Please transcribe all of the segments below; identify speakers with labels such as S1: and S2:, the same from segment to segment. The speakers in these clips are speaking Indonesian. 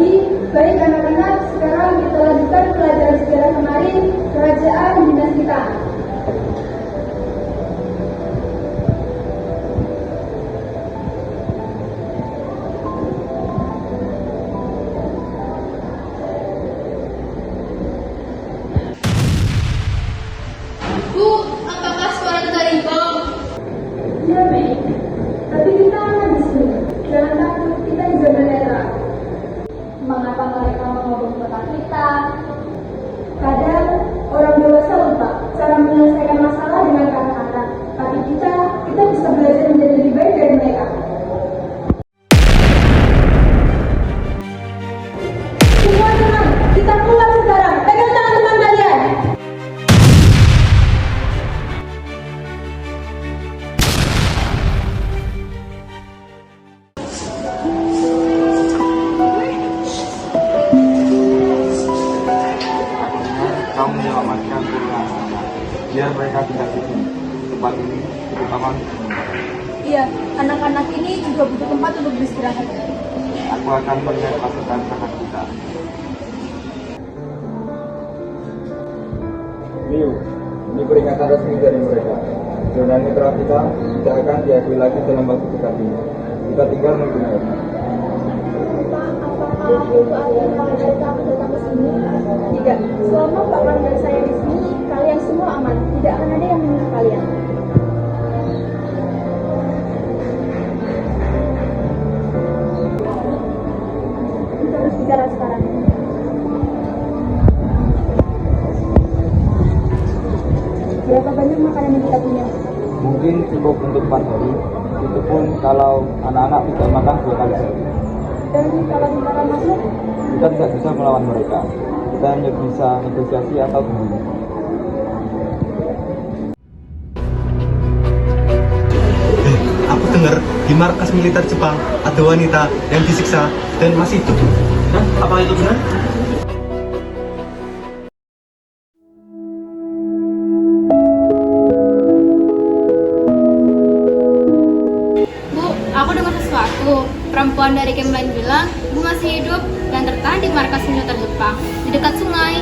S1: Jadi, baik anak-anak, sekarang kita lanjutkan pelajaran sejarah kemarin, kerajaan dinasti Tang.
S2: Bu, apakah suara itu dari bom?
S1: Iya, Mei. Tapi kita aman di sini. Jangan takut, kita dijaga netral.
S2: Mengapa mereka mengobong kota kita?
S1: Kadang orang dewasa lupa cara menyelesaikan masalah dengan kata-kata. Tapi kita bisa belajar menjadi lebih baik dari mereka. Semua teman, kita keluar sekarang. Pegang tangan teman kalian.
S3: Kamu menyelamatkan pulang biar mereka tidak sini. Tempat ini cukup aman.
S1: Iya, anak-anak ini juga butuh tempat untuk beristirahat.
S3: Aku akan melihat pasukan sangat kita. Liu, ini peringatan resmi dari mereka. Zona netral kita tidak akan diakui lagi dalam waktu dekat ini. Kita tinggal menunggu.
S1: Apakah itu artinya mereka akan datang ke sini? Tidak. Selama Pak Man dan saya di sini, kalian semua aman. Tidak akan ada yang menyerang kalian. Kita harus bicara sekarang. Berapa banyak makanan yang kita punya?
S3: Mungkin cukup untuk 4 hari. Itu pun kalau anak-anak tidak makan 2 kali sehari.
S1: Dan kalau tentara masuk,
S3: Kita tidak bisa melawan mereka. Kita hanya bisa negosiasi atau membunuh.
S4: Aku dengar di markas militer Jepang ada wanita yang disiksa dan masih hidup. Hah? Apa itu benar?
S2: Bu, aku dengar sesuatu. Perempuan dari camp lain bilang, Bu masih hidup dan tertahan di markas militer Jepang di dekat sungai.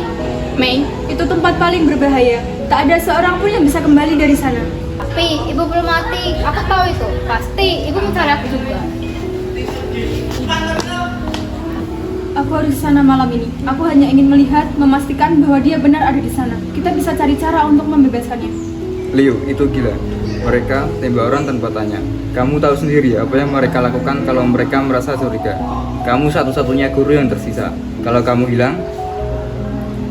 S5: Mei, itu tempat paling berbahaya. Tak ada seorang pun yang bisa kembali dari sana.
S2: Tapi ibu belum mati. Aku tahu itu. Pasti ibu mencari aku juga.
S5: Aku harus di sana malam ini. Aku hanya ingin melihat, memastikan bahwa dia benar ada di sana. Kita bisa cari cara untuk membebaskannya.
S3: Liu, itu gila. Mereka tembak orang tanpa tanya. Kamu tahu sendiri apa yang mereka lakukan kalau mereka merasa curiga. Kamu satu-satunya guru yang tersisa. Kalau kamu hilang,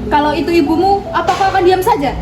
S5: Kalau itu ibumu, apa kau akan diam saja?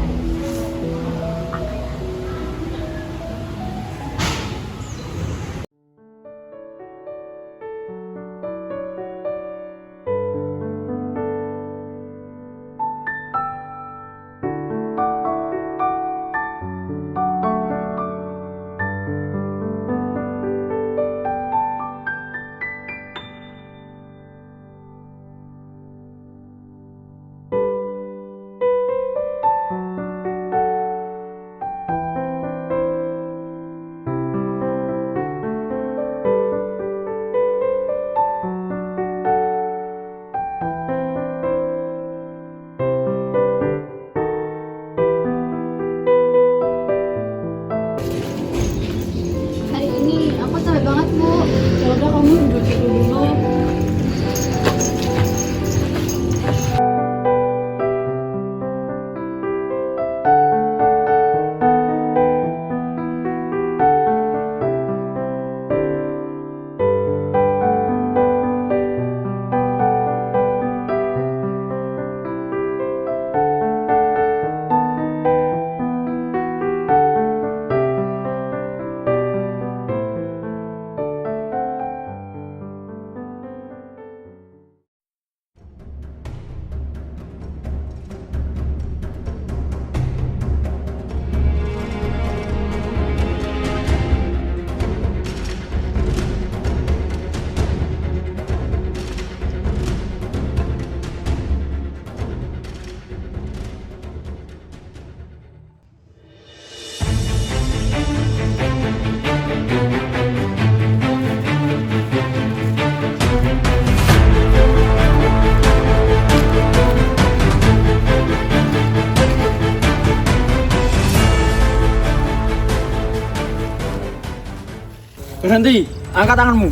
S6: Berhenti, angkat tanganmu.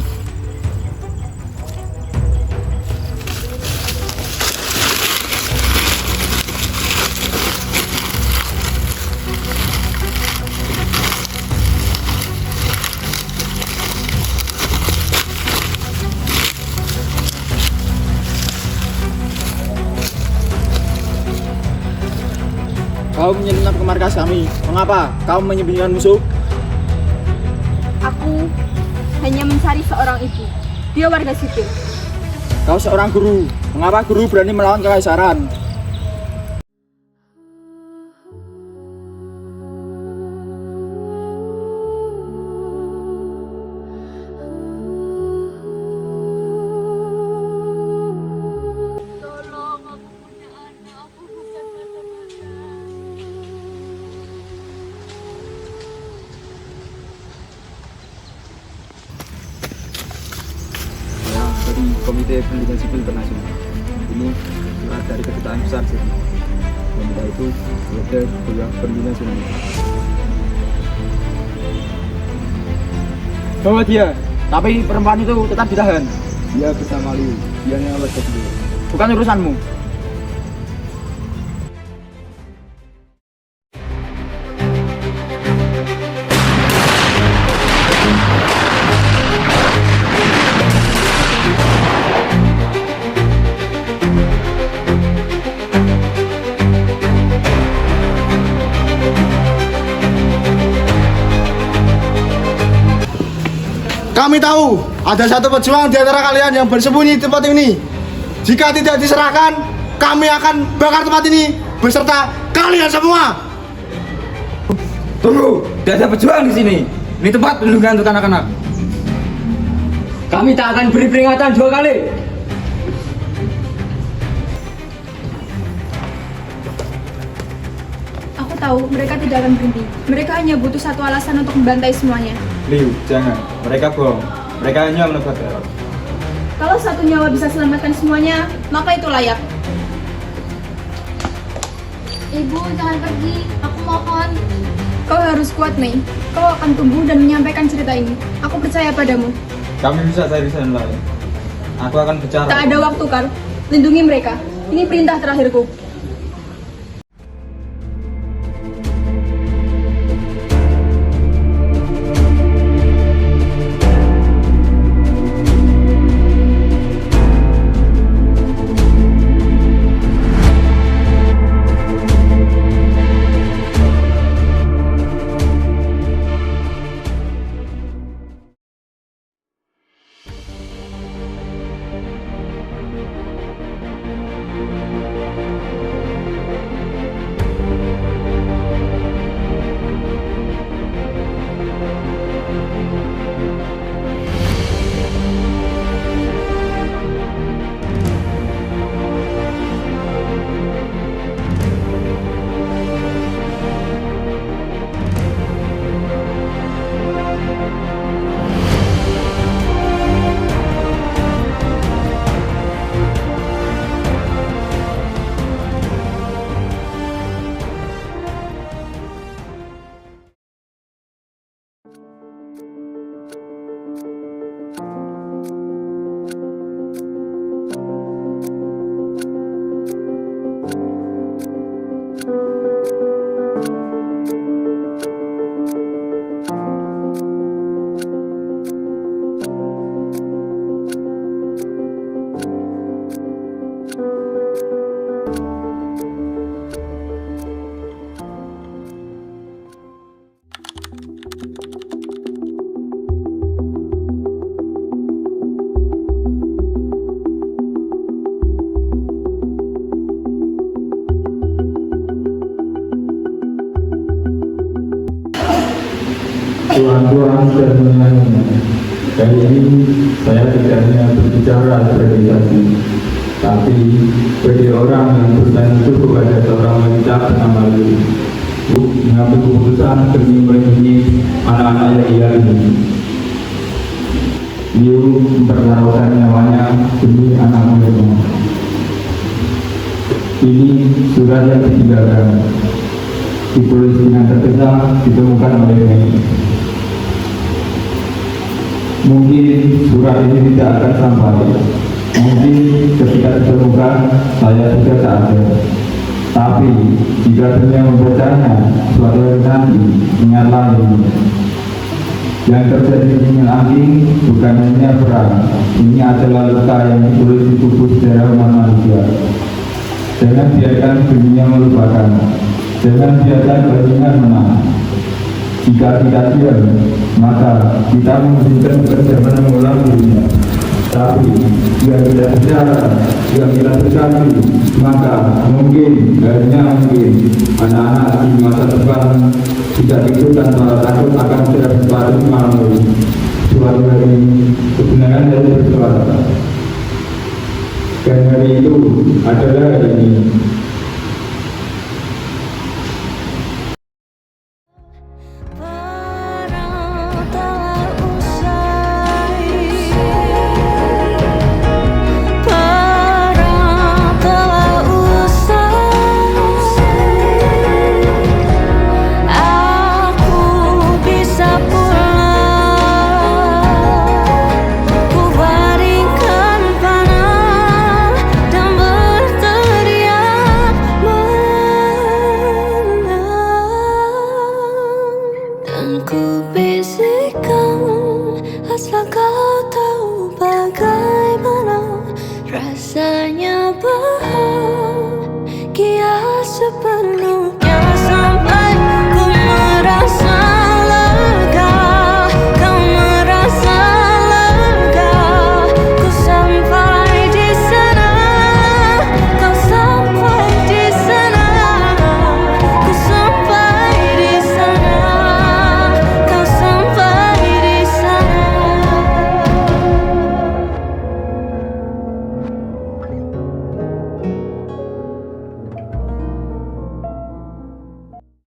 S6: Kau menyelinap ke markas kami. Mengapa? Kau menyembunyikan musuh?
S5: Aku hanya mencari seorang ibu. Dia warga sipil.
S6: Kau seorang guru. Mengapa guru berani melawan kekaisaran?
S3: Ya, dari Komite Pendidikan Sipil Internasional. Ini surat dari Kedutaan Besar sih. Pemerintah itu sudah kuliah pendidikan nasional.
S6: Bawa dia. Tapi perempuan itu tetap ditahan.
S3: Dia bersama Liu, dia yang lecet dulu.
S6: Bukan urusanmu.
S4: Kami tahu ada satu pejuang di antara kalian yang bersembunyi di tempat ini. Jika tidak diserahkan, kami akan bakar tempat ini beserta kalian semua.
S3: Tunggu, tidak ada pejuang di sini. Ini tempat perlindungan untuk anak-anak. Kami tak akan beri peringatan 2 kali.
S5: Aku tahu mereka tidak akan berhenti. Mereka hanya butuh satu alasan untuk membantai semuanya.
S3: Liu, jangan. Mereka bohong. Mereka hanya menebar teror.
S5: Kalau satu nyawa bisa selamatkan semuanya, maka itu layak.
S2: Ibu, jangan pergi. Aku mohon.
S5: Kau harus kuat, Mei. Kau akan tumbuh dan menyampaikan cerita ini. Aku percaya padamu.
S3: Kami bisa cari jalan lain. Aku akan bicara.
S5: Tak ada waktu, Kar. Lindungi mereka. Ini perintah terakhirku.
S7: Tuan-tuan dan nyonya, kali ini saya tidak hanya berbicara organisasi, tapi sebagai orang yang bertanggung kepada seorang wanita bernama Liu, mengambil keputusan demi melindungi anak-anak yang ini. Liu mempertaruhkan nyawanya demi anak mereka. Ini surat yang ditinggalkan. Ditulis dengan tergesa ditemukan oleh Mei. mungkin surat ini tidak akan sampai. Mungkin ketika ditemukan saya sudah tak ada. Tapi jika dunia membacanya, suatu hari nanti ingatlah ini. Yang terjadi di angin bukan hanya perang, ini adalah luka yang ditulis di tubuh sejarah umat manusia. Jangan biarkan dunia melupakan, jangan biarkan bajingan menang. Jika tidak diam, maka kita mengizinkan kejaman mengulang dirinya. Tapi jika tidak bicara, jika tidak bersatu, maka mungkin, hanya mungkin, anak-anak di masa depan tidak itu tanpa takut akan tidak berlari malam ini. Suatu hari kebenaran harus bersuara. Dan hari itu adalah hari ini.